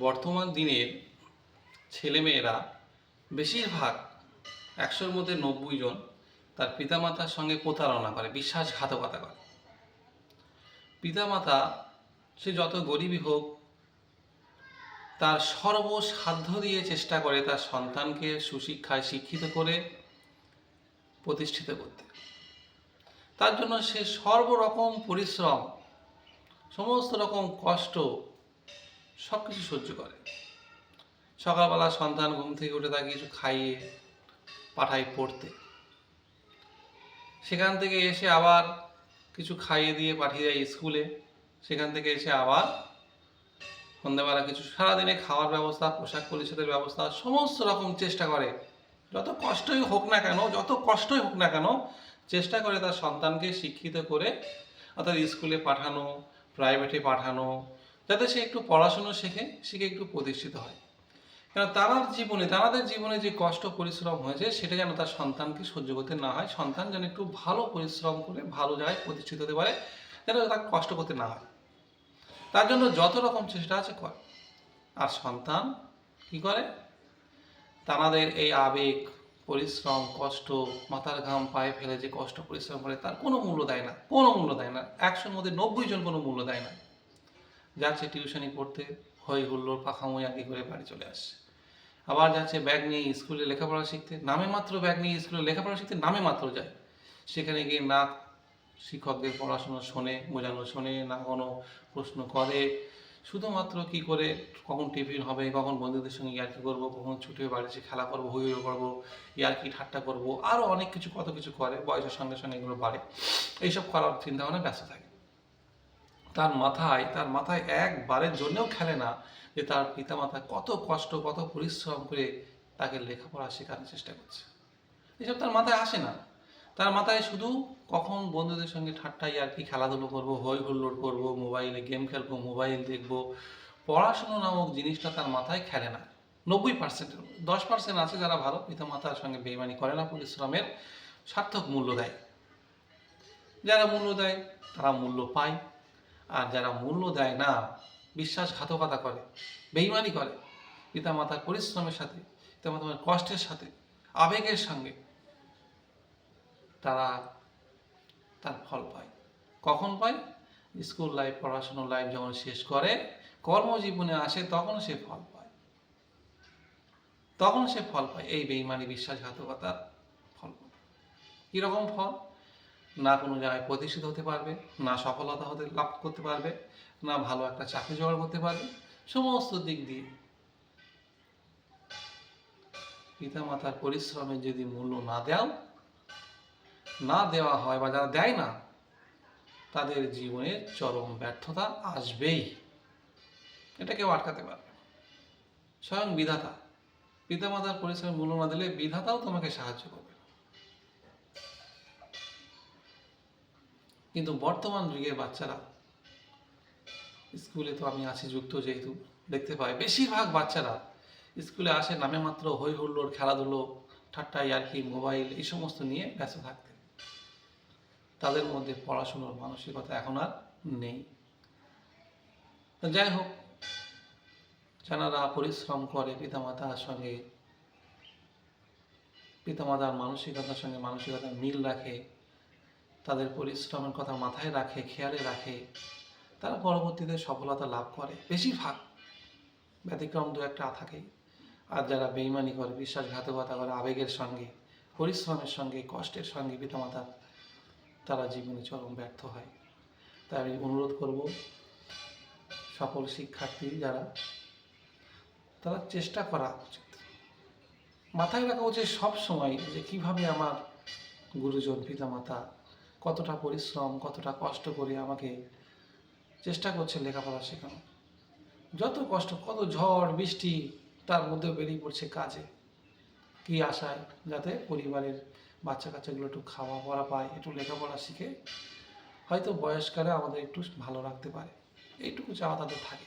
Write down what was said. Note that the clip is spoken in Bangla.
বর্তমান দিনের ছেলেমেয়েরা বেশিরভাগ ১০০-র মধ্যে ৯০ জন তার পিতামাতার সঙ্গে প্রতারণা করে, বিশ্বাসঘাতকতা করে। পিতামাতা সে যত গরিবই হোক তার সর্বসাধ্য দিয়ে চেষ্টা করে তার সন্তানকে সুশিক্ষায় শিক্ষিত করে প্রতিষ্ঠিত করতে। তার জন্য সে সর্বরকম পরিশ্রম, সমস্ত রকম কষ্ট সব কিছু সহ্য করে। সকালবেলা সন্তান ঘুম থেকে উঠে তাকে কিছু খাইয়ে পাঠায় পড়তে, সেখান থেকে এসে আবার কিছু খাইয়ে দিয়ে পাঠিয়ে দেয় স্কুলে, সেখান থেকে এসে আবার সন্ধ্যাবেলা কিছু সারাদিনে খাওয়ার ব্যবস্থা, পোশাক পরিচ্ছদের ব্যবস্থা সমস্ত রকম চেষ্টা করে। যত কষ্টই হোক না কেন চেষ্টা করে তার সন্তানকে শিক্ষিত করে অর্থাৎ স্কুলে পাঠানো, প্রাইভেটে পাঠানো, যাতে সে একটু পড়াশুনো শিখে একটু প্রতিষ্ঠিত হয়। কেন তাদের জীবনে যে কষ্ট পরিশ্রম হয়েছে সেটা যেন তার সন্তানকে সহ্য করতে না হয়, সন্তান যেন একটু ভালো পরিশ্রম করে ভালো জায়গায় প্রতিষ্ঠিত হতে পারে, যেন তার কষ্ট করতে না হয়। তার জন্য যত রকম চেষ্টা আছে করে। আর সন্তান কি করে? তাদের এই আবেগ, পরিশ্রম, কষ্ট, মাথার ঘাম পায়ে ফেলে যে কষ্ট পরিশ্রম করে তার কোনো মূল্য দেয় না। ১০০-র মধ্যে ৯০ জন কোনো মূল্য দেয় না। যাচ্ছে টিউশনি পড়তে, হই হুল্লোড় পাখামোই আগে করে বাড়ি চলে আসছে। আবার যাচ্ছে ব্যাগ নিয়ে স্কুলে লেখাপড়া শিখতে, নামে মাত্র ব্যাগ নিয়ে স্কুলে লেখাপড়া শিখতে নামে মাত্র যায়। সেখানে গিয়ে না শিক্ষকদের পড়াশুনো বোঝানো শোনে, না কোনো প্রশ্ন করে। শুধুমাত্র কি করে কখন টিফিন হবে, কখন বন্ধুদের সঙ্গে ইয়ার্কি করবো, কখন ছুটি হয়ে বাড়ি এসে খেলা করবো, হই হই করবো, ইয়ার্কি ঠাট্টা করবো, আরও অনেক কিছু কত কিছু করে। বয়সের সঙ্গে সঙ্গে এগুলো বাড়ে, এইসব করার চিন্তাভাবনা ব্যস্ত থাকে। তার মাথায় একবারের জন্যও খেলে না যে তার পিতামাতা কত কষ্ট, কত পরিশ্রম করে তাকে লেখাপড়া শেখানোর চেষ্টা করছে। এসব তার মাথায় আসে না। তার মাথায় শুধু কখন বন্ধুদের সঙ্গে ঠাট্টা ইয়ার্কি, খেলাধুলো করবো, হই হুল্লোড় করবো, মোবাইলে গেম খেলবো, মোবাইল দেখবো, পড়াশুনো নামক জিনিসটা তার মাথায় খেলে না। ৯০%-এর ১০% আছে যারা ভালো, পিতামাতার সঙ্গে বেইমানি করে না, পরিশ্রমের সার্থক মূল্য দেয়। যারা মূল্য দেয় তারা মূল্য পায়, আর যারা মূল্য দেয় না, বিশ্বাসঘাতকতা করে, বেইমানি করে পিতামাতার পরিশ্রমের সাথে, পিতামাতার কষ্টের সাথে, আবেগের সঙ্গে, তারা তার ফল পায়। কখন পায়? স্কুল লাইফ, পড়াশোনার লাইফ যখন শেষ করে, কর্মজীবনে আসে, তখন সে ফল পায়। এই বেইমানি, বিশ্বাসঘাতকতার ফল পায়। কীরকম ফল? না কোনো জায়গায় প্রতিষ্ঠিত হতে পারবে, না সফলতা লাভ করতে পারবে, না ভালো একটা চাকরি জোগাড় করতে পারবে। সমস্ত দিক দিয়ে পিতামাতার পরিশ্রমের যদি মূল্য না দেওয়া হয়, বা যারা দেয় না, তাদের জীবনে চরম ব্যর্থতা আসবেই। এটা কেউ আটকাতে পারবে না। স্বয়ং বিধাতা, পিতামাতার পরিশ্রমের মূল্য না দিলে বিধাতাও তোমাকে সাহায্য করবে। কিন্তু বর্তমান যুগের বাচ্চারা, স্কুলে তো আমি আছি যুক্ত, যেহেতু দেখতে পাই বেশিরভাগ বাচ্চারা স্কুলে আসে নামে মাত্র হই হুল্লোড়, খেলাধুলো, ঠাট্টা ইয়ার্কি, মোবাইল, এই সমস্ত নিয়ে ব্যস্ত থাকতে। তাদের মধ্যে পড়াশুনোর মানসিকতা এখন আর নেই। যাই হোক, যারা পরিশ্রম করে পিতামাতার মানসিকতার সঙ্গে মানসিকতা মিল রাখে, তাদের পরিশ্রমের কথা মাথায় রাখে, খেয়ালে রাখে, তারা পরবর্তীতে সফলতা লাভ করে। বেশিরভাগ, ব্যতিক্রম দু একটা থাকে। আর যারা বেইমানি করে, বিশ্বাসঘাতকতা করে, আবেগের সঙ্গে, পরিশ্রমের সঙ্গে, কষ্টের সঙ্গে পিতামাতার, তারা জীবনে চরম ব্যর্থ হয়। তাই আমি অনুরোধ করব সকল শিক্ষার্থী যারা, তারা চেষ্টা করা উচিত, মাথায় রাখা উচিত সবসময় যে কীভাবে আমার গুরুজন, পিতামাতা কতটা পরিশ্রম, কতটা কষ্ট করে আমাকে চেষ্টা করছে লেখাপড়া শেখানো। যত কষ্ট, কত ঝড় বৃষ্টি, তার মধ্যেও বেরিয়ে পড়ছে কাজে। কী আশায়? যাতে পরিবারের বাচ্চা কাচ্চাগুলো একটু খাওয়া পড়া পায়, একটু লেখাপড়া শিখে হয়তো বয়সকালে আমাদের একটু ভালো রাখতে পারে, এইটুকু চাওয়া তাদের থাকে।